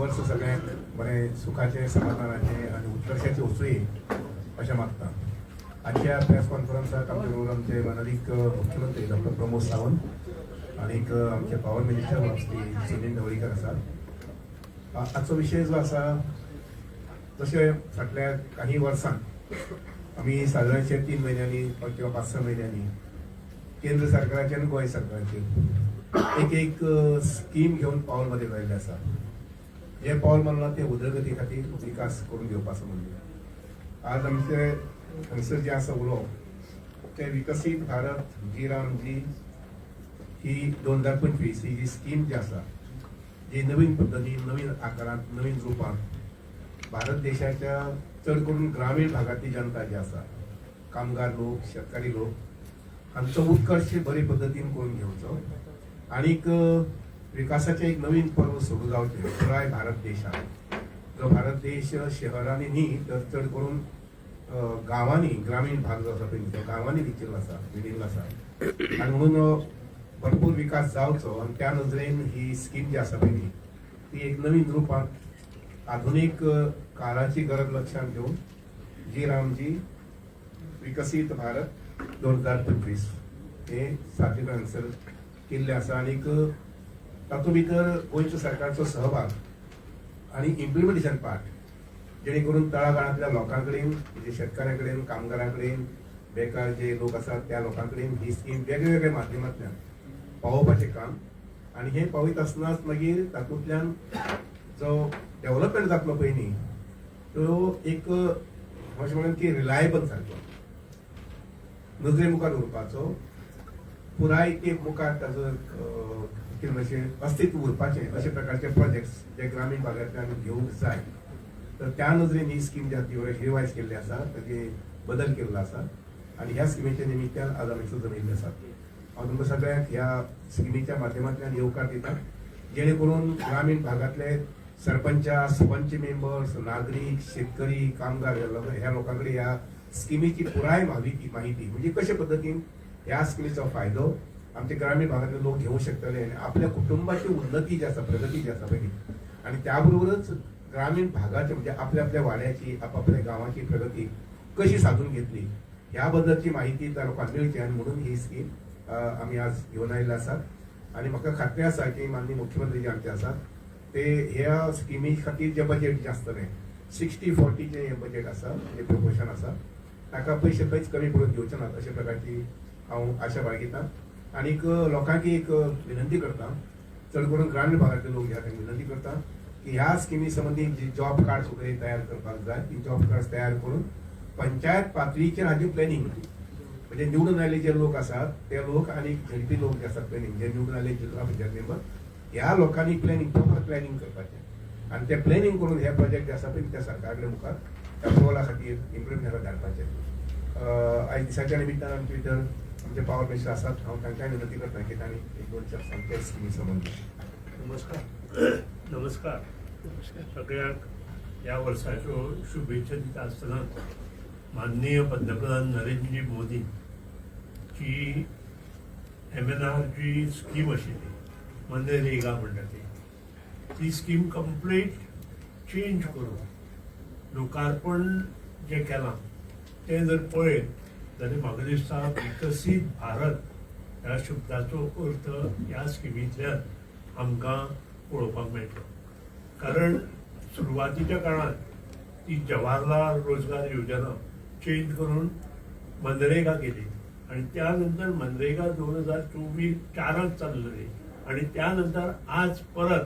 वर्स सगळ्यांक बरे सुखाचे समाधानाचे आणि उत्कर्षाचे वचूये अशें मागता. आजच्या प्रेस कॉन्फरन्साक आमचे बरोबर आमचे माननीय मुख्यमंत्री डॉक्टर प्रमोद सावंत आणि आमचे पॉवर मिनिस्टर श्री सुनील ढवळीकर आसात. आजचो विशय जो आसा, जशें फाटल्या काही वर्सांक आमी सादारणशे 3 महिन्यांनी किंवा 5-6 महिन्यांनी केंद्र सरकाराचे आणि गोंय सरकाराचे एक स्कीम घेऊन पावल मध्ये लायिल्लें आसा. जे पावल मारला ते उदरगती खातीर विकास करून घेवपाचो म्हणजे. आज आमचे हांगसर जे आसा उलोवप ते विकसीत भारत जी रामजी ही 2025 ही जी स्कीम जी आसा, जी नवीन पद्धतीन नवीन आकारांत नवीन रूपांत भारत देशाच्या चड करून ग्रामीण भागातली जनता जी आसा, कामगार लोक, शेतकरी लोक हांचो उत्कर्श बरे पद्धतीन करून घेवचो आनीक विकासाचे एक नवीन पर्व सुरू जावचे पुराय भारत देशात. जो भारत देश शहरांनी न्ही तर चड करून गांवांनी ग्रामीण भाग जो आसा पळय तो गांवांनी विचिल्लो आसा, विडिल्लो आसा आनी म्हणून भरपूर विकास जावचो. आनी त्या नजरेन ही स्कीम जी आसा पळय ती एक नवीन रूपांत आधुनीक काळाची गरज लक्षात घेवन जी रामजी विकसीत भारत 2025 हे साथीन हांगसर केल्ले आसा. आनीक तातूंत भितर गोंयच्या सरकारचो सहभाग आनी इम्प्लिमेंटेशन पार्ट जेणे करून तळागाळांतल्या लोकां कडेन, म्हणजे शेतकाऱ्यां कडेन, कामगारां कडेन, बेकार जे लोक आसात त्या लोकां कडेन ही स्कीम वेगवेगळ्या माध्यमांतल्यान पावोवपाचें काम. आनी हें पावयत आसतनाच मागीर तातूंतल्यान जो डेव्हलपमेंट जातलो पळय न्ही तो एक अशें म्हणून की रिलायबल सारको नजरे मुखार उरपाचो, पुराय ते मुखार ताजो मातशें अस्तित्व उरपाचें अशे प्रकारचे प्रोजेक्ट्स जे ग्रामीण भागांतल्यान घेवंक जाय. तर त्या नजरेन ही स्कीम जी आसा ती रिवायज केल्ली आसा, ताचे बदल केल्लो आसा आनी ह्या स्किमीच्या निमित्यान आज आमी सुद्दां जमिल्ले आसात. हांव तुमकां सगळ्यांक ह्या स्किमीच्या माध्यमांतल्यान येवकार दिता जेणे करून ग्रामीण भागांतले सरपंच, पंच मेंबर्स, नागरीक, शेतकरी, कामगार ह्या लोकां कडेन ह्या स्किमीची पुराय माहिती म्हणजे कशे पद्धतीन ह्या स्किमीचो फायदो आमचे ग्रामीण भागातले लोक घेवंक शकतले आनी आपल्या कुटुंबाची उन्नती जी आसा, प्रगती जी आसा पळय आनी त्या बरोबरच ग्रामीण भागाची म्हणजे आपल्या आपल्या वाड्याची, आपापल्या गांवाची प्रगती कशी साधून घेतली ह्या बद्दलची माहिती त्या लोकांक मेळची. आनी म्हणून ही स्कीम आमी आज घेवन आयिल्ले आसात. आनी म्हाका खात्री आसा की माननीय मुख्यमंत्री जे आमचे आसात ते ह्या स्किमी खातीर जे बजेट जे आसतलें 60-40 जे हे बजेट आसा, हे प्रपोर्शन आसा, ताका पयशे खंयच कमी पडून घेवचे नात अशे प्रकारची हांव आशा बाळगितां. आनीक लोकांक एक विनंती करता, चड करून ग्रामीण भागातले लोक ह्या विनंती करता की ह्या स्किमी संबंधी जी जॉब कार्ड वगैरे तयार करपाक जाय ती जॉब कार्ड तयार करून पंचायत पातळीचेर हाजी प्लॅनिंग म्हणजे निवडून आयले जे लोक आसात ते लोक आणि झेडपी लोक जे आसात प्लॅनिंग जे निवडून आयले जिल्हा पंचायत मेंबर ह्या लोकांनी प्लॅनिंग प्रॉपर प्लॅनिंग करपाचें आनी ते प्लॅनिंग करून हे प्रोजेक्ट जे आसा पळय त्या सरकार कडेन मुखार अप्रुवला खातीर इम्प्लिमेंट धाडपाचें. आयज दिसाच्या निमित्तान आमचे भितर आमचे पावर मिनिस्टर आसात, हांव तांकांय विनंती करता की तांणी 1-2 शब्द सांगचे स्किमी संबंधी. नमस्कार. सगळ्यांक ह्या वर्साच्यो शुभेच्छा दिता आसतना माननीय पंतप्रधान नरेंद्रजी मोदी जी MNR जी स्कीम आशिल्ली मनरेगा म्हणटा ती स्कीम कंप्लीट चेंज करून लोकार्पण जे केलां तें जर पळयत जाल्यार म्हाका दिसता विकसीत भारत ह्या शब्दाचो अर्थ ह्या स्किमींतल्यान आमकां पळोवपाक मेळटलो. कारण सुरवातीच्या काळांत ती जवाहरलाल रोजगार योजना चेंज करून मनरेगा केली आणि त्यानंतर मनरेगा 2024-4 चालू झाली आणि त्यानंतर आज परत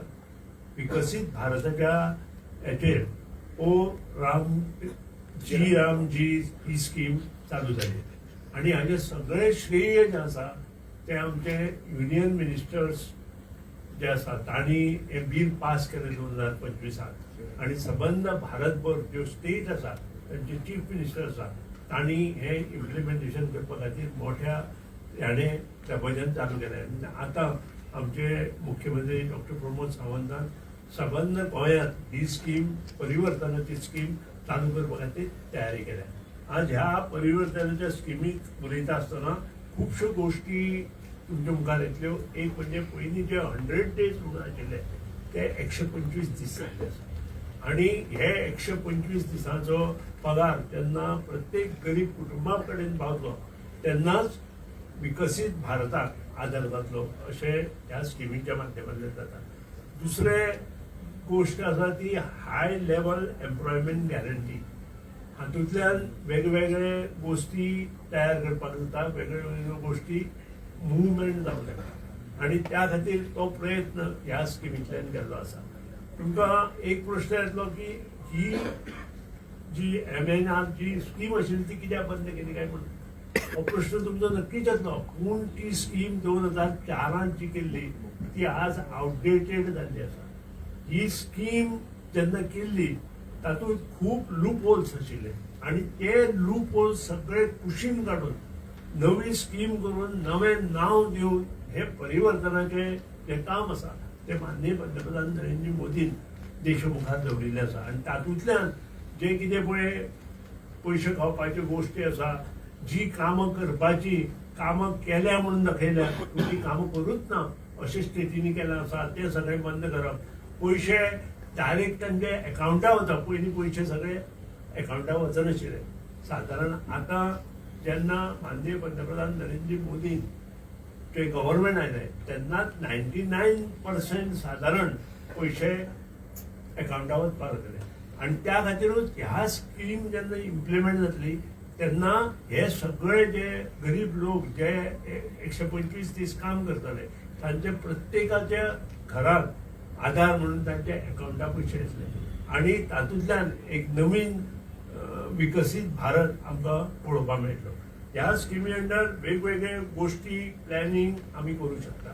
विकसित भारताच्या हेचेर रामजी ही स्कीम चालू झाली आणि हाचे सगळे श्रेय जे आसा ते आमचे युनियन मिनिस्टर्स जे आसा तांणी हे बिल पास केलें 2025 आणि सबंद भारतभर ज्यो स्टेट आसा तांचे चीफ मिनिस्टर आसा तांणी हे इम्प्लिमेंटेशन करपा खातीर मोठ्या ह्याने त्या बजेट चालू केलें. आतां आमचे मुख्यमंत्री डॉक्टर प्रमोद सावंतान सबंद गोंयांत ही स्कीम परिवर्तनाची स्कीम चालू करपा खातीर तयारी केल्या. आज ह्या परिवर्तनाच्या स्किमीक उलयता आसतना खुबश्यो गोश्टी तुमच्या मुखार येतल्यो. एक म्हणजे पयलीं जे 100 days म्हणून आशिल्ले ते 125 दीस जाल्ले आसा आणि हे 125 दिसांचो पगार जेन्ना प्रत्येक गरीब कुटुंबा कडेन पावतलो तेन्नाच विकसीत भारताक आदार जातलो अशें ह्या स्किमीच्या माध्यमांतल्यान जाता. दुसरे गोष्ट आसा ती हाय लेवल एम्प्लॉयमेंट गॅरंटी. हातूंतल्यान वेगवेगळे गोष्टी तयार करपाक जाता, वेगवेगळ्यो गोष्टी मुवमेंट जावंक लागता आनी त्या खातीर तो प्रयत्न ह्या स्किमींतल्यान केल्लो आसा. तुमकां एक प्रश्न येतलो की ही जी MNR जी स्कीम आशिल्ली ती कित्याक बंद केली काय म्हणून. हो प्रश्न तुमचो नक्कीच येतलो. पूण ती स्कीम 2004 जी केल्ली ती आज आउटडेटेड जाल्ली आसा. ही स्कीम जेन्ना केल्ली तातूंत खूब लूप होल्स आशिल्ले आनी ते लूप होल्स सगळे कुशीन काडून नवी स्कीम करून नवें नांव दिवन हे परिवर्तनाचे जे काम आसा ते माननीय पंतप्रधान नरेंद्र मोदीन देशमुखार दवरिल्ले आसा आनी तातूंतल्यान जे कितें पळय पयशे खावपाच्यो गोश्टी आसा, जी कामां करपाची कामां केल्या म्हणून दाखयल्या पूण ती कामां करूच ना अशें स्टेटींनी केलें आसा ते सगळे बंद करप. पयशे डायरेक्ट तांचे एकाउंटार वता. पयलीं पयशे सगळे एकाउंटार वचनाशिल्ले. सादारण आतां जेन्ना माननीय पंतप्रधान नरेंद्र मोदीन ते गव्हर्मेंट आयले तेन्नाच 99% सादारण पयशे एकाउंटार वचपाक लागले आनी त्या खातीरूच ह्या स्कीम जेन्ना इम्प्लिमेंट जातली तेन्ना हे सगळे जे गरीब लोक जे 125 दीस काम करतले तांचे प्रत्येकाच्या घरात आधार म्हणून तांच्या एकाउंटार पयशे येतले आनी तातूंतल्यान एक नवीन विकसीत भारत आमकां पळोवपाक मेळटलो. ह्या स्किमी अंडर वेगवेगळे गोष्टी प्लॅनिंग आमी करूं शकता.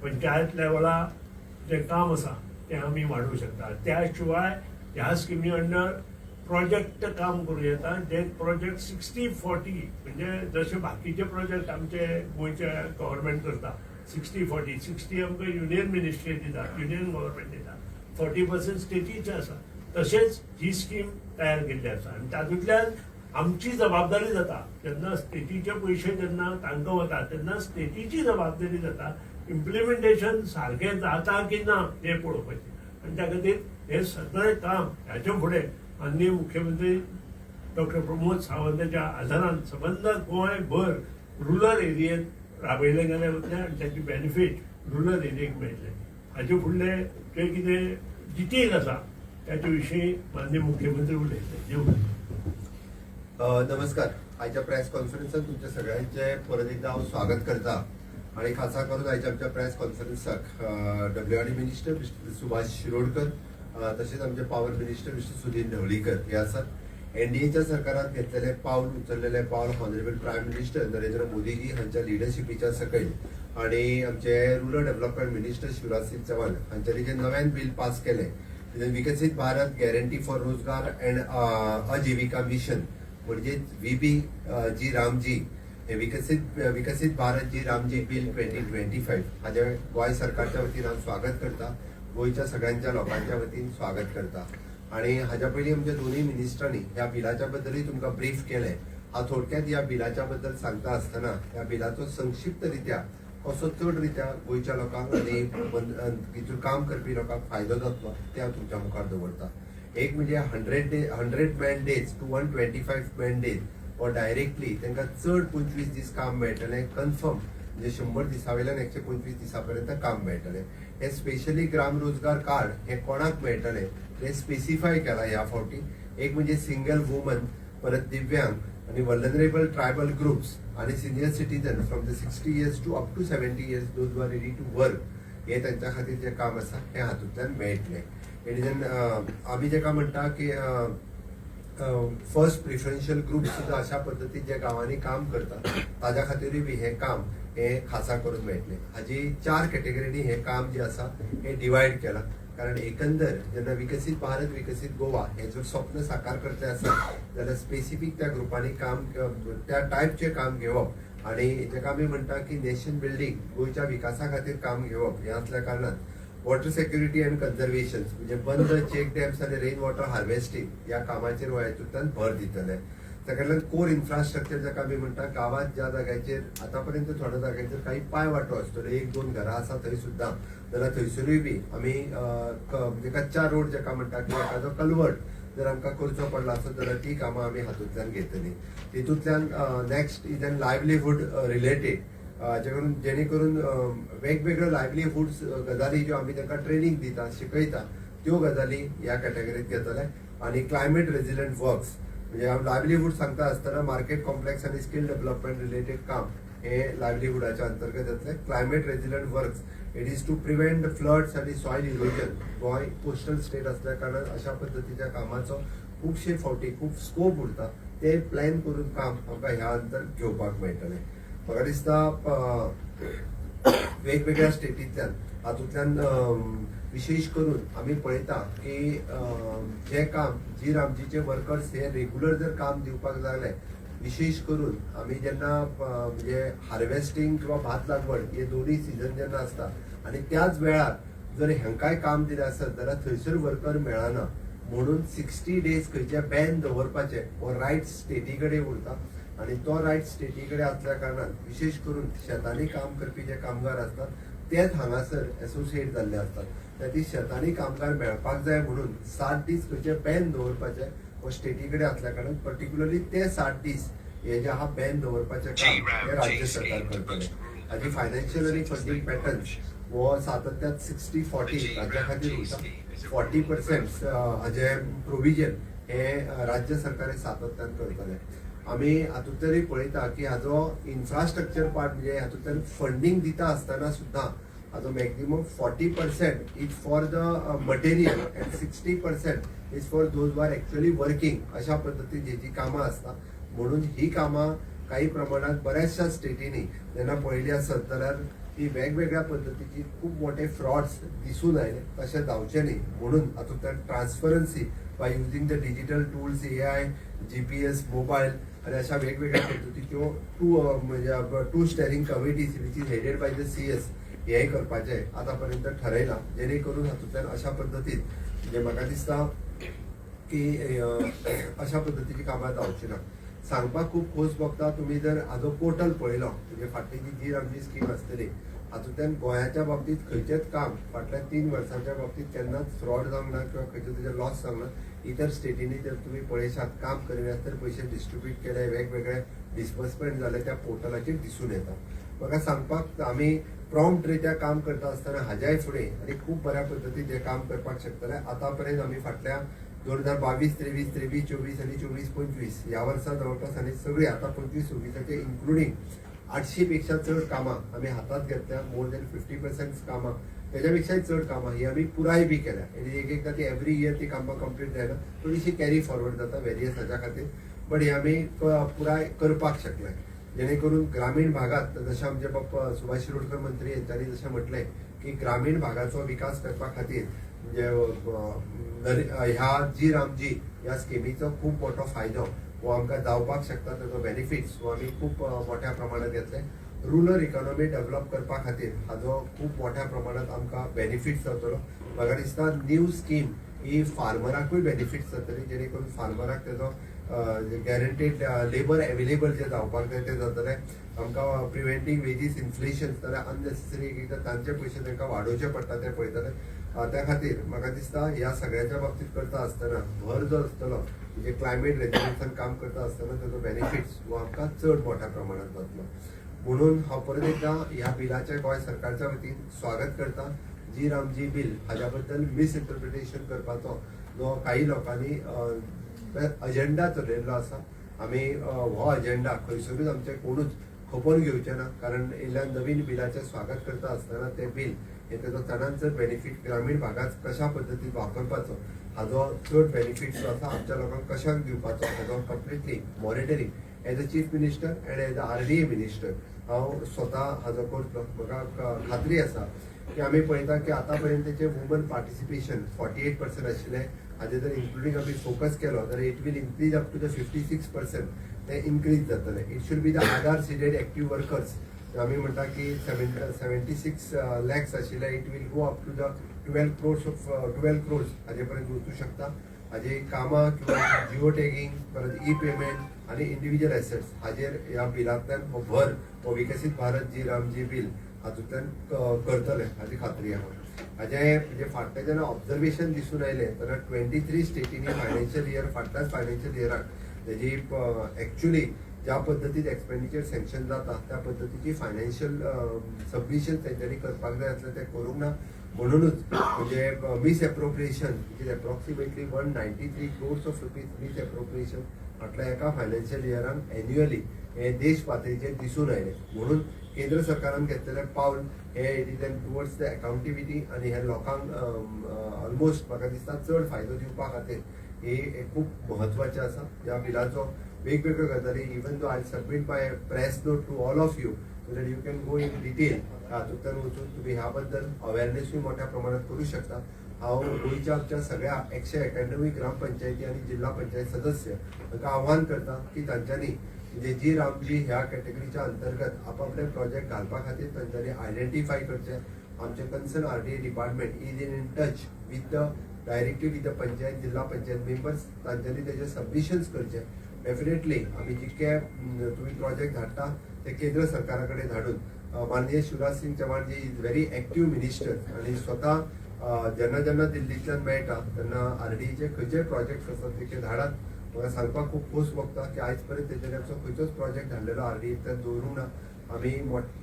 पंचायत लेवलार जे काम आसा ते आमी वाडोवंक शकता. त्या शिवाय ह्या स्किमी अंडर प्रोजेक्ट काम करूं येता. जे प्रोजेक्ट 60-40 म्हणजे जसे बाकीचे प्रोजेक्ट आमचे गोंयचे गव्हर्मेंट करता 60-40. 60 आमकां युनियन मिनिस्ट्री दिता, युनियन गव्हर्मेंट दिता, 40% स्टेटीचे आसा. तशेंच ही स्कीम तयार केल्ली आसा आनी तातूंतल्यान आमची जबाबदारी जाता. जेन्ना स्टेटीचे पयशे जेन्ना तांकां वता तेन्ना स्टेटीची जबाबदारी जाता इम्प्लिमेंटेशन सारकें जाता की ना हें पळोवपाचें आनी त्या खातीर हे सगळें काम ह्याच्या फुडें माननीय मुख्यमंत्री डॉक्टर प्रमोद सावंताच्या आदारान सबंद गोंयभर रुरल एरियेत राबयले गेले वतले आनी ताची बेनिफीट रुरल एरियेक मेळटले. हाचे फुडले जे कितें डिटेल आसा त्याच्या विशीं माननीय मुख्यमंत्री उलयतले. देव नमस्कार. आयच्या प्रेस कॉन्फरन्सात तुमच्या सगळ्यांचे परत एकदा हांव स्वागत करता आणि खासा करून आयच्या आमच्या प्रेस कॉन्फरन्साक WRD minister mister Subhash Shirodkar तसेच आमचे power minister mister Sudhir Dhavalikar हे आसात. NDAच्या सरकारान घेतलेले पावल उचललेले पावल honourable prime minister Narendra Modiji हांच्या लिडरशिपीच्या सकयल आणि आमचे rural development minister Shivraj Singh Chouhan हांच्यानी जे नव्यान बिल पास केले Viksit Bharat guarantee for Rozgar and Ajeevika mission म्हणजे VBG रामजी हे विकसित भारत जी रामजी बिल 2025 हाचे गोंय सरकारच्या वतीन हांव स्वागत करता. गोंयच्या सगळ्यांच्या लोकांच्या वतीन स्वागत करता आणि हाच्या पयलीं आमच्या दोनूय मिनिस्टरांनी ह्या बिलाच्या बद्दलूय तुमकां ब्रीफ केलें. हांव थोडक्यात ह्या बिलाच्या बद्दल सांगता आसतना ह्या बिलाचो संक्षिप्त रित्या कसो चड रित्या गोंयच्या लोकांक आनी हितून काम करपी लोकांक फायदो जातलो ते हांव तुमच्या मुखार दवरता. एक म्हणजे 100 man days to 125 man days वा डायरेक्टली तांकां चड 25 दीस काम मेळटलें कन्फर्म म्हणजे 100 दिसां वयल्यान 125 दिसां पर्यंत काम मेळटलें. हे स्पेशली ग्राम रोजगार कार्ड हे कोणाक मेळटलें ते स्पेसिफाय केलां ह्या फावटी. एक म्हणजे सिंगल वुमन, परत दिव्यांग आणि वल्नरेबल ट्रायबल ग्रुप्स आणि senior citizen from the 60 years to up to 70 years those were ready to work हे तांच्या खातीर जे काम आसा हे हातूंतल्यान मेळटलें. आणि आमी जेका म्हणटा की फर्स्ट प्रिफरन्शियल ग्रुप सुद्धा अशा पद्दतीन जे गांवांनी काम करता ताज्या खातीरूय बी हे काम हे खासा करून मेळटलें. हाजी 4 कॅटेगरीनी हे काम जे आसा हे डिवायड केलां कारण एकंदर जेन्ना विकसीत भारत विकसीत गोवा हे जर स्वप्न साकार करचे आसा जाल्यार स्पेसिफीक त्या ग्रुपांनी काम त्या टायपचे काम घेवप आणि जेका आमी म्हणटा की नेशन बिल्डींग गोंयच्या विकासा खातीर काम घेवप हे असल्या कारणान वॉटर सेक्युरिटी अँड कन्झर्वेशन म्हणजे बंद चेक डॅम्स आणि रेन वॉटर हार्वेस्टिंग या कामाचेर ह्या हितूंतल्यान भर दितले. सेकंडल्यान कोर इन्फ्रास्ट्रक्चर जाका आमी म्हणटा गांवांत ज्या जाग्याचेर आतापर्यंत थोड्या जाग्याचेर काही पांय वाटो आसतले, एक दोन घरां आसा थंय सुद्दां, जाल्यार थंयसरूय बी आमी म्हणजे कच्चा रोड जाका म्हणटा किंवा एखादो कल्वर्ट जर आमकां करचो पडला आसत जाल्यार ती कामां आमी हातूंतल्यान घेतली. तितूंतल्यान next is an livelihood related जेणे करून वेगवेगळ्यो लायव्हलीहूड्स गजाली ज्यो आमी तांकां ट्रेनिंग दिता, शिकयता, त्यो गजाली ह्या कॅटेगरींत घेतले. आणि क्लायमेट रेजिलंट वर्क्स म्हणजे लायव्हलीहूड सांगता आसतना मार्केट कॉम्प्लेक्स आणि स्किल डेव्हलपमेंट रिलेटेड काम हे लायव्हलीहूडाच्या अंतर्गत येतले. Climate resilient works it is to prevent floods आणि soil erosion. Goem coastal state असल्या कारणान अशा पद्दतीच्या कामाचो खूबशे फावटी खूब स्कोप उरता. ते प्लॅन करून काम आमकां ह्या अंतर घेवपाक मेळटलें. म्हाका दिसता वेगवेगळ्या स्टेटींतल्यान हातूंतल्यान विशेष करून आमी पळयता की जे काम जी रामजीचे वर्कर्स हे रेग्युलर जर काम दिवपाक लागले, विशेष करून आमी जेन्ना म्हणजे हार्वेस्टिंग किंवा भात लागवड हे दोन्ही सिजन जेन्ना आसता आणि त्याच वेळार जर हेंकाय काम दिलें आसत जाल्यार थंयसर वर्कर मेळना. म्हणून 60 days खंयचे बॅन दवरपाचे हो रायट स्टेटी कडेन उरता. आणि तो रायट स्टेटी कडेन आसल्या कारणान विशेष करून शेतांनी काम करपी जे कामगार आसतात तेच हांगासर एसोसिएट जाल्ले असतात. ती शेतांनी कामगार मेळपाक जाय म्हणून 7 दीस खंयचे बॅन दवरपाचे हो स्टेटी कडेन आसल्या कारणान पर्टिक्युलरली ते 7 दीस हे जे आहा बॅन दवरपाचें काम हे राज्य सरकार करतले. हाजी फायनान्शियल आणि फंडींग पॅटर्न्स हो सातत्यान 60-40 राज्या खातीर उरता. 40% हाजे प्रोविजन हे राज्य सरकार सातत्यान करतले. आमी हातूंतल्यानय पळयता की हाजो इन्फ्रास्ट्रक्चर पार्ट म्हणजे हातूंतल्यान फंडींग दिता आसतना सुद्दां हाजो maximum 40% is for the material and 60% is for those are actually working. अशा पद्दतीची जी कामां आसता म्हणून ही कामां काही प्रमाणात बऱ्याचशा स्टेटींनी जेन्ना पळयली आसत जाल्यार ती वेगवेगळ्या पद्दतीची खूब मोठे फ्रॉड्स दिसून आयले. तशें जावचें न्ही म्हणून हातूंतल्यान transparency by using the digital tools, AI, GPS, mobile आणि अशा वेगवेगळ्या पद्दतीच्यो to steering committees which is headed by the CS हेय करपाचे आतापर्यंत ठरयला. जेणे करून हातूंतल्यान अशा पद्दतीन म्हणजे म्हाका दिसता की अशा पद्दतीची कामां जावची ना. सांगपाक खूब खोस भोगता. तुमी जर हाजो पोर्टल पळयलो म्हणजे फाटली जी आमची स्कीम आसतली हातूंतल्यान गोंयाच्या बाबतींत खंयचेच काम फाटल्या 3 वर्सांच्या बाबतींत केन्नाच फ्रॉड जावंक ना किंवा खंयचे तुजे लॉस जावंक ना. इतर स्टेटींनी जर तुमी पळयशात काम करिनात तर पयशे डिस्ट्रिब्यूट केले, वेगवेगळे डिस्बर्समेंट जाले त्या पोर्टलाचेर दिसून येता. म्हाका सांगपाक आमी प्रॉम्प्टरित्या काम करता आसतना हाज्याय फुडें आनी खूब बऱ्या पद्दतीन हे काम करपाक शकतले. आतापर्यंत आमी फाटल्या 2022-23, 23-24 आणि 24-25 ह्या वर्सा जवळपास आनी सगळी आता 25-26 इन्क्लुडींग 800 पेक्षा चड कामां आमी हातात घेतल्या. मोर दॅन 50% कामां त्याच्यापेक्षाही चड कामां ही आमी पुराय बी केल्या. आनी एकदां ती एवरी इयर ती कामां कंप्लीट जायना, थोडीशी कॅरी फॉरवर्ड जाता वेरियस हाच्या खातीर. बट ही आमी पुराय करपाक शकले. जेणे करून ग्रामीण भागात जशें आमचे बाप्पा सुभाष शिरोडकर मंत्री यांनी जशें म्हटलें की ग्रामीण भागाचो विकास करपा खातीर म्हणजे ह्या जी रामजी ह्या स्किमीचो खूब मोठो फायदो हो आमकां जावपाक शकता. ताजो बेनिफिट्स हो आमी खूब मोठ्या प्रमाणात घेतले. रुरल इकॉनॉमी डेव्हलप करपा खातीर हाजो खूब मोठ्या प्रमाणात आमकां बेनिफिट्स जातलो. म्हाका दिसता न्यू स्कीम ही फार्मराकूय बेनिफिट्स जातली. जेणे करून फार्मराक तेजो गॅरंटेड लेबर अवेलेबल जे जावपाक जाय ते जातले. आमकां प्रिव्हेंटींग वेजीस इन्फ्लेशन जाल्यार अननेसेसरी एकदां तांचे पयशे तांकां वाडोवचे पडटा ते पळयतले. त्या खातीर म्हाका दिसता ह्या सगळ्याच्या बाबतीत करता आसतना भर जो आसतलो म्हणजे क्लायमेट रेजिलन्सान काम करता आसतना तेजो बेनिफिट्स हो आमकां चड मोठ्या प्रमाणात जातलो. म्हणून हांव परत एकदां ह्या बिलाचें गोंय सरकारच्या वतीन स्वागत करता. जी रामजी बिल हाज्या बद्दल मिसइंटरप्रिटेशन करपाचो जो काही लोकांनी अजेंडा चलयल्लो आसा. आमी हो अजेंडा खंयसरूच आमचे कोणूच खपोवन घेवचे ना. कारण येयल्ल्या नवीन बिलाचें स्वागत करता आसतना तें बिल हे तेजो चडांत चड बेनिफीट ग्रामीण भागात कशा पद्दतीन वापरपाचो हाजो चड बेनिफीट जो आसा आमच्या लोकांक कशाक दिवपाचो हाजो completely monitoring as a chief minister and as a RDA minister हांव स्वता हाजो करतलो. म्हाका खात्री आसा की आमी पळयता की आतापर्यंतचे वुमन पार्टिसिपेशन 48% आशिल्लें. हाजे जर इन्क्लुडींग आमी फोकस केलो जाल्यार it will increase up to the 56%. ते इन्क्रीज जातले. It should be the Aadhaar seeded active workers. आमी म्हणटा की 76 lakhs आशिल्ले it will go up to the 12 crores हाजे पर्यंत वचूं शकता. हाजी कामां किंवा जिओ टॅगिंग परत ई पेमेंट आणि इंडिव्हिज्युअल एसेट्स हाजेर ह्या बिलांतल्यान हो भर हो विकसीत भारत जी रामजी बिल हातूंतल्यान करतले हाची खात्री आहा. हाजे म्हणजे फाटले जेन्ना ऑब्जर्वेशन दिसून आयले तेन्ना 23 स्टेटींनी फायनान्शियल इयर फाटल्याच फायनान्शियल इयराक तेजी एक्च्युअली ज्या पद्दतीन एक्सपेंडिचर सँक्शन जाता त्या पद्दतीची फायनान्शियल सबमिशन तेंच्यांनी करपाक जाय आसलें तें करूंक ना. म्हणूनच म्हणजे miss appropriation it is approximately 193 crores of rupees miss appropriation फाटल्या एका फायनान्शियल इयरान एन्युअली हे देश पातळीचेर दिसून आयले. म्हणून केंद्र सरकारान घेतलेले पावल हे it is towards the accountability आणि हे लोकांक ऑलमोस्ट म्हाका दिसता चड फायदो दिवपा खातीर हे खूब म्हत्वाचें आसा. ह्या बिलाचो वेगवेगळ्यो गजाली even though I submit my press note to all of you so that you can go in detail हातूंतल्यान वचून तुम्ही ह्या बद्दल अवेअरनेसूय मोठ्या प्रमाणात करू शकता. हांव गोंयच्या आमच्या सगळ्या 191 ग्रामपंचायती आणि जिल्हा पंचायत सदस्य हांकां आव्हान करता की तांच्यांनी म्हणजे जी रामजी ह्या कॅटेगरीच्या अंतर्गत आपापले प्रोजेक्ट घालपा खातीर तांच्यांनी आयडेंटिफाय करचे. आमचे concern RDA department is in touch with the directly with the panchayat जिल्हा पंचायत मेंबर्स तांच्यांनी तेजे सबमिशन्स करचे. डेफिनेटली आमी जितके तुम्ही प्रोजेक्ट धाडटा ते केंद्र सरकारा कडेन धाडून माननीय शिवराज सिंग चौहान जी इज व्हेरी एक्टिव्ह मिनिस्टर आणि स्वतः जेन्ना जेन्ना दिल्लींतल्यान मेळटा तेन्ना RDAचे खंयचेय प्रोजेक्ट आसात ते धाडात. म्हाका सांगपाक खूब खोस भोगता की आयज पर्यंत तेजेर आमचो खंयचोच प्रोजेक्ट धाडलेलो RDAंतल्यान दवरूंक ना. आमी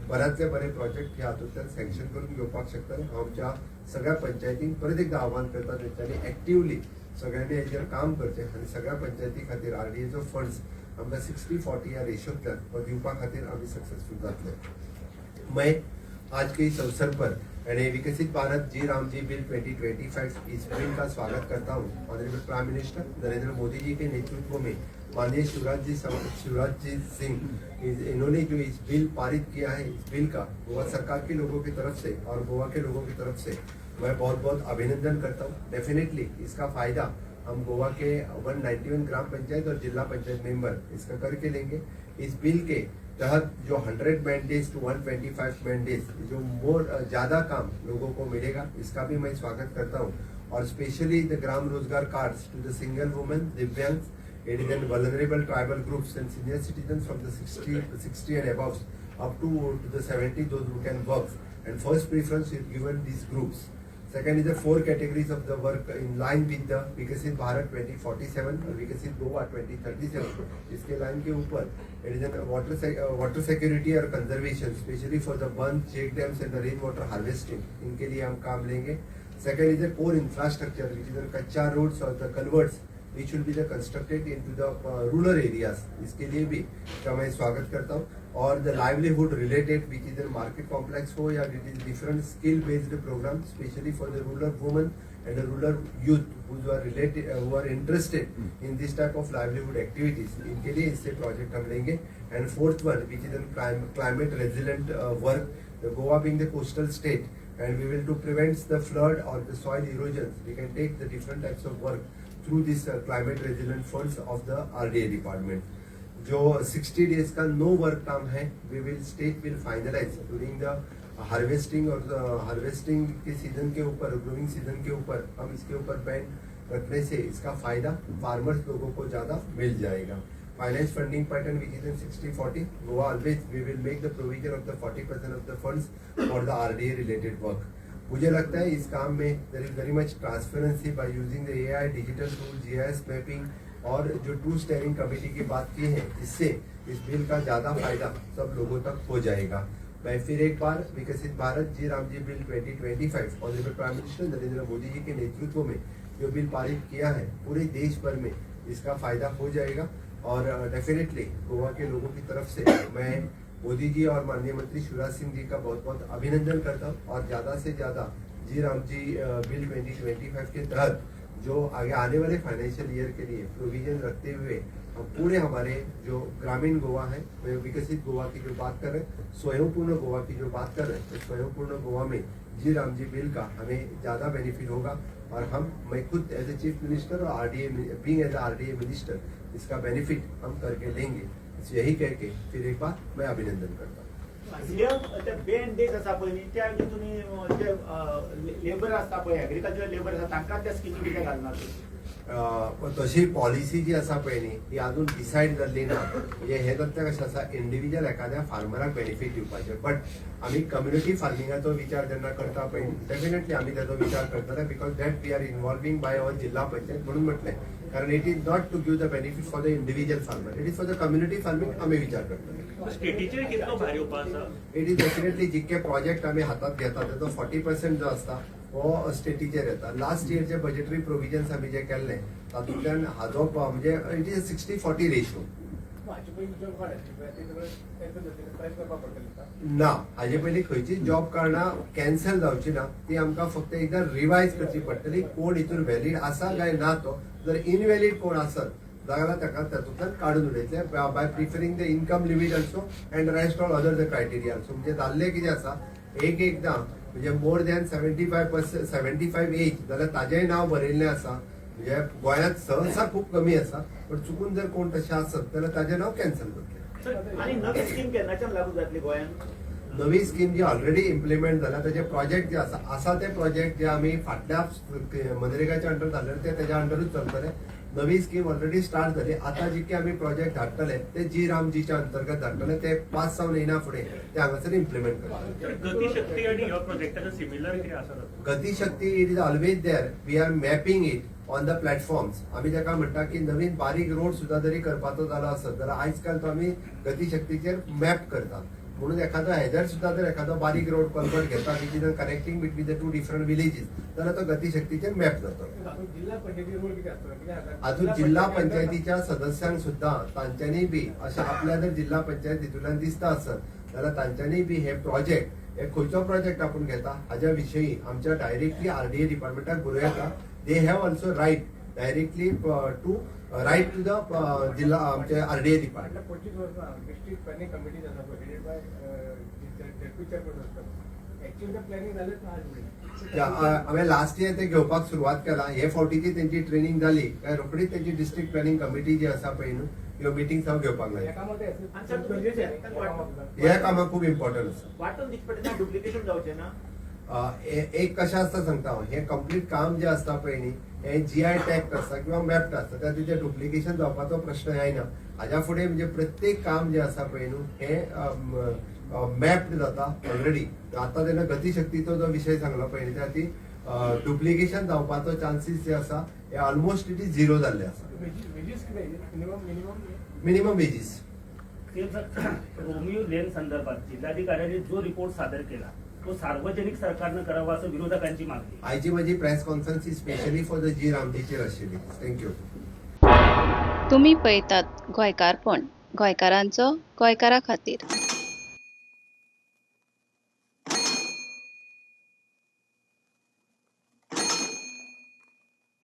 बऱ्यांतले बरे प्रोजेक्ट हे हातूंतल्यान सँक्शन करून घेवपाक शकतले. हांव आमच्या सगळ्या पंचायतींक परत एकदा आव्हान करता तेंच्यांनी एक्टिवली सगळ्यांनी हेजेर काम करचें आणि सगळ्या पंचायती खातीर RDAचो फंड्स आमकां 60-40 ह्या रेशोंतल्यान दिवपा खातीर आमी सक्सेसफुल जातले. मैं आज के इस अवसर पर मैंने विकसित भारत जी रामजी बिल 2025 इस बिल का स्वागत करता हूँ. Honourable prime minister Narendra Modi ji के नेतृत्व में माननीय शिवराज जी सिंह इन्होंने जो इस बिल पारित किया है, इस बिल का गोवा सरकार के लोगों की तरफ से और गोवा के लोगों की तरफ से मैं बहुत बहुत अभिनंदन करता हूँ. डेफिनेटली इसका फायदा हम गोवा के 191 ग्राम पंचायत और जिला पंचायत मेंबर इसका करके लेंगे. इस बिल के तहत जो 100 मैंडेट्स टू 125 मैंडेट्स जो ज़्यादा काम लोगों को मिलेगा, इसका भी मैं स्वागत करता हूँ. और specially the gram rozgar cards to the single women, divyang, aided and vulnerable tribal groups and senior citizens from the 60 and above up to the 70, those who can work. And first preference is given these groups. Second is the 4 categories of the work in line with the Vikasit Bharat 2047 और Vikasit Goa 2037. इसके line के ऊपर it is a water security और conservation, especially for the burn, check dams and the rain water harvesting. इनके लिए हम काम लेंगे. Second is the core infrastructure, which is the कच्चा roads और the culverts, which will be the constructed into the rural areas. इसके लिए भी का मैं स्वागत करता हूँ. और the livelihood related, which is the market complex हो या it is different skill based program, especially for the rural women and the rural youth who are related, who are interested in this type of livelihood activities. इनके लिए इससे project हम लेंगे. And fourth one, which is the climate resilient work, the Goa being the coastal state, and we will to prevent the flood or the soil erosion. We can take the different types of work through this climate resilient funds of the RDA department. जो 60 days का no work काम है, we will state will finalize during the harvesting और harvesting के season के ऊपर, growing season के ऊपर हम इसके ऊपर ban रखने से इसका फायदा फार्मर्स लोगों को ज्यादा मिल जाएगा. Finance funding pattern which is in 60-40. Goa always we will make the provision of the 40% of the funds for the RDA related work. मुझे लगता है इस काम में there is very much transparency by using the AI digital tool, GIS mapping और जो 2 steering committee की बात की है, इससे इस बिल का ज्यादा फायदा सब लोगों तक हो जाएगा. मैं फिर एक बार Viksit Bharat G Ramji bill 2025 honourable prime minister Narendra Modi ji के नेतृत्व में जो बिल पारित किया है, पूरे देश भर में इसका फायदा हो जाएगा. और डेफिनेटली गोवा के लोगों की तरफ से मैं मोदी जी और माननीय मंत्री शिवराज सिंह जी का बहुत बहुत अभिनंदन करता हूँ. और ज़्यादा से ज़्यादा जी राम जी बिल 2025 के तहत जो आगे आने वाले फाइनेंशियल ईयर के लिए प्रोविजन रखते हुए हम पूरे हमारे जो ग्रामीण गोवा है, विकसित गोवा की जो बात कर रहे हैं, स्वयंपूर्ण गोवा की जो बात कर रहे हैं, तो स्वयंपूर्ण गोवा में जी राम जी बिल का हमें ज़्यादा बेनिफिट होगा. और मैं खुद एज ए चीफ मिनिस्टर और बीइंग एज RDA मिनिस्टर इसका बेनिफिट हम करके लेंगे. यही कह के फिर एक बार मैं अभिनंदन करता हूँ. बेन डेज आसा पळय न्ही, त्या तुम्ही जे लेबर आसता पळय, एग्रीकल्चर लेबर आसा तांकां त्या स्किमी कितें घालनात? तशी पॉलिसी जी आसा पळय न्ही ती अजून डिसायड जाल्ली ना. म्हणजे हे तथ्य कशें आसा इंडिव्हिज्युअल एखाद्या फार्मराक बेनिफीट दिवपाचें, बट आमी कम्युनिटी फार्मिंगाचो विचार जेन्ना करता पळय डेफिनेटली आमी ताचो विचार करतले, because that we are involving by our zilla panchayat म्हणून म्हटलें. कारण it is not to give the benefit for the individual farmer, it is for the community farming आमी विचार करतले. स्टेटीचेर कितलो भार येवपा आसा? इट इज डेफिनेटली जितके प्रोजेक्ट आमी हातात घेता ताचो 40% जो आसता हो स्टेटीचेर येता. लास्ट इयरचे बजेटरी प्रोविजन्स आमी जे केल्ले तातूंतल्यान हाजो म्हणजे इट इज 60-40 रेशियो. ना हाजे पयलीं खंयचीच जॉब कार्डां कॅन्सल जावची ना, ती आमकां फक्त एकदां रिवायज करची पडटली. कोण हितून व्हॅलीड आसा काय ना तो, जर इनव्हॅलीड कोण आसत जाल्यार ताका तातूंतल्यान काडून उडयतले by preferring the income limit also and rest all other the criteria also. म्हणजे जाल्लें कितें आसा एकदां म्हणजे मोर दॅन 75 एज जाल्यार ताजेंय नांव बरयल्लें आसा. म्हणजे गोंयांत सहसा खूप कमी आसा, पण चुकून जर कोण तशें आसत जाल्यार ताजें नांव कॅन्सल करतले. आणि नवी स्कीम केन्नाच्यान लागू जातली गोंयांत? नवी स्कीम जी ऑलरेडी इम्प्लिमेंट जाला त्याचे प्रोजेक्ट जे आसा ते प्रोजेक्ट जे आमी फाटल्या मनरेगाच्या अंडर धाडले ते तेज्या अंडरूच चलतले. नवी स्कीम ऑलरेडी स्टार्ट जाली. आता जितके आमी प्रोजेक्ट धाडटले ते जी रामजीच्या अंतर्गत धाडटले, ते 5 सावन येना फुडें ते हांगासर इम्प्लिमेंट करतले. गतीशक्ती आणि ह्या प्रोजेक्टाचो सिमिलर कितें आसा? GatiShakti it is always there. We are mapping it on the platforms. आमी ताका म्हणटा की नवीन बारीक रोड सुद्धा जरी करपाचो जालो आसत जाल्यार आयज काल तो आमी गतीशक्तीचेर मॅप करतात. म्हणून एखादो हेजर सुद्धा जर एखादो बारीक रोड कल्वर्ट घेता which is connecting between the 2 different villages जाल्यार तो गतीशक्तीचेर मॅप जातो. अजून जिल्हा पंचायतीच्या सदस्यांक सुद्धा तांच्यांनी बी अशें आपल्या जर जिल्हा पंचायत हितूंतल्यान दिसता आसत जाल्यार तांच्यांनी बी हे प्रोजेक्ट हे खंयचो प्रोजेक्ट आपूण घेता हाज्या विशयी आमच्या डायरेक्टली RDA डिपार्टमेंटाक बरोवं येता. They have also write directly to write to the zilla आमचे RDA डिपार्टमेंट. हांवें लास्ट इयर ते घेवपाक सुरवात केला. हे फावटीची तेंची ट्रेनिंग जाली काय रोखडीच तेंची डिस्ट्रिक्ट प्लॅनिंग कमिटी जी आसा पळय न्हू ह्यो मिटींग हांव घेवपाक लागले. हे कामां खूब इम्पॉर्टंट आसा. वाटून दिसपट्टी डुप्लिकेशन जावचें ना. एक कशें आसता सांगता हांव, हे कंप्लीट काम जे आसता पळय न्ही हे GI टॅग आसता किंवा मॅप्ड आसता त्या तिचे डुप्लिकेशन जावपाचो प्रश्न येना. हाज्या फुडें म्हणजे प्रत्येक काम जे आसा पळय न्हू हे मॅप्ड जाता ऑलरेडी. आता जेन्ना गतीशक्तीचो जो विशय सांगलो पळय न्ही त्या ती डुप्लिकेशन जावपाचो चान्सीस जे आसा हे ऑलमोस्ट इट इज 0 जाल्ले आसा. Minimum wages. रोमियो लेन संदर्भात जिल्हाधिकाऱ्यांनी जो रिपोर्ट सादर केला तो सार्वजनिक सरकारनं करावा असं विरोधकांची मागणी. आयची माझी प्रेस कॉन्फरन्स ही स्पेशली फॉर द जी रामजीचेर आशिल्ली. थँक्यू. तुम्ही पळयतात गोंयकारपण, गोंयकारांचो गोंयकारा खातीर.